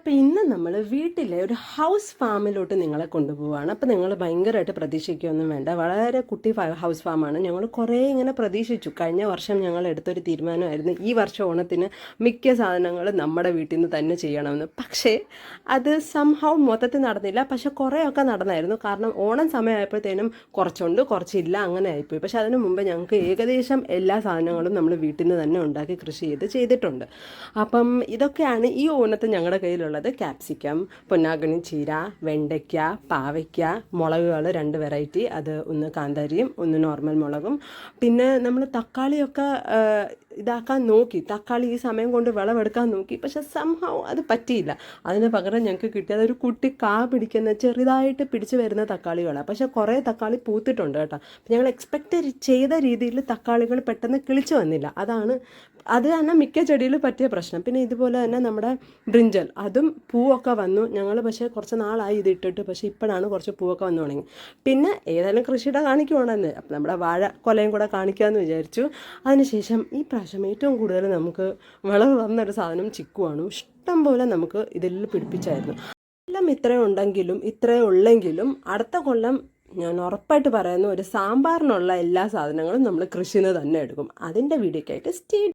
അപ്പോൾ ഇന്ന് നമ്മൾ വീട്ടിലെ ഒരു ഹൗസ് ഫാമിലോട്ട് നിങ്ങളെ കൊണ്ടുപോവുകയാണ്. അപ്പോൾ നിങ്ങൾ ഭയങ്കരമായിട്ട് പ്രതീക്ഷിക്കുകയൊന്നും വേണ്ട. വളരെ കുട്ടി ഹൗസ് ഫാമാണ്. ഞങ്ങൾ കുറേ ഇങ്ങനെ പ്രതീക്ഷിച്ചു. കഴിഞ്ഞ വർഷം ഞങ്ങൾ എടുത്തൊരു തീരുമാനമായിരുന്നു ഈ വർഷം ഓണത്തിന് മിക്ക സാധനങ്ങളും നമ്മുടെ വീട്ടിൽ നിന്ന് തന്നെ ചെയ്യണമെന്ന്. പക്ഷേ അത് സംഹൗ മൊത്തത്തിൽ നടന്നില്ല. പക്ഷെ കുറേയൊക്കെ നടന്നായിരുന്നു. കാരണം ഓണം സമയമായപ്പോഴത്തേനും കുറച്ചുണ്ട് കുറച്ചില്ല അങ്ങനെ ആയിപ്പോയി. പക്ഷെ അതിന് മുമ്പ് ഞങ്ങൾക്ക് ഏകദേശം എല്ലാ സാധനങ്ങളും നമ്മൾ വീട്ടിൽ നിന്ന് തന്നെ ഉണ്ടാക്കി കൃഷി ചെയ്തിട്ടുണ്ട്. അപ്പം ഇതൊക്കെയാണ് ഈ ഓണത്തിന് ഞങ്ങളുടെ കയ്യിലുള്ളത്. ക്യാപ്സിക്കം, പൊന്നാഗണി ചീര, വെണ്ടയ്ക്ക, പാവയ്ക്ക, മുളകുകൾ 2 വെറൈറ്റി, അത് ഒന്ന് കാന്താരിയും ഒന്ന് നോർമൽ മുളകും. പിന്നെ നമ്മൾ തക്കാളിയൊക്കെ ഇതാക്കാൻ നോക്കി, തക്കാളി ഈ സമയം കൊണ്ട് വിളവെടുക്കാൻ നോക്കി. പക്ഷെ സംഹൗ അത് പറ്റിയില്ല. അതിന് പകരം ഞങ്ങൾക്ക് കിട്ടിയത് ഒരു കുട്ടി കാ പിടിക്കുന്ന ചെറുതായിട്ട് പിടിച്ചു വരുന്ന തക്കാളികളാണ്. പക്ഷെ കുറേ തക്കാളി പൂത്തിട്ടുണ്ട് കേട്ടോ. ഞങ്ങൾ എക്സ്പെക്റ്റ് ചെയ്ത രീതിയിൽ തക്കാളികൾ പെട്ടെന്ന് കിളിച്ചു വന്നില്ല. അത് തന്നെ മിക്ക ചെടിയിൽ പറ്റിയ പ്രശ്നം. പിന്നെ ഇതുപോലെ തന്നെ നമ്മുടെ ബ്രിഞ്ചൽ, അതും പൂവൊക്കെ വന്നു. ഞങ്ങൾ പക്ഷേ കുറച്ച് നാളായി ഇത് ഇട്ടിട്ട്, പക്ഷേ ഇപ്പോഴാണ് കുറച്ച് പൂവൊക്കെ വന്നു തുടങ്ങി. പിന്നെ ഏതായാലും കൃഷിയുടെ കാണിക്കുവാണെന്ന്, അപ്പം നമ്മുടെ വാഴ കൊലയും കൂടെ കാണിക്കാമെന്ന് വിചാരിച്ചു. അതിനുശേഷം ഈ പ്രാവശ്യം ഏറ്റവും കൂടുതൽ നമുക്ക് വിളവ് വന്നൊരു സാധനം ചിക്കുവാണ്. ഇഷ്ടം പോലെ നമുക്ക് ഇതിൽ പിടിപ്പിച്ചായിരുന്നു. എല്ലാം ഇത്രയും ഉള്ളെങ്കിലും അടുത്ത കൊല്ലം ഞാൻ ഉറപ്പായിട്ട് പറയുന്നു, ഒരു സാമ്പാറിനുള്ള എല്ലാ സാധനങ്ങളും നമ്മൾ കൃഷിയിൽ നിന്ന് തന്നെ എടുക്കും. അതിൻ്റെ വീഡിയോയ്ക്കായിട്ട് സ്റ്റേ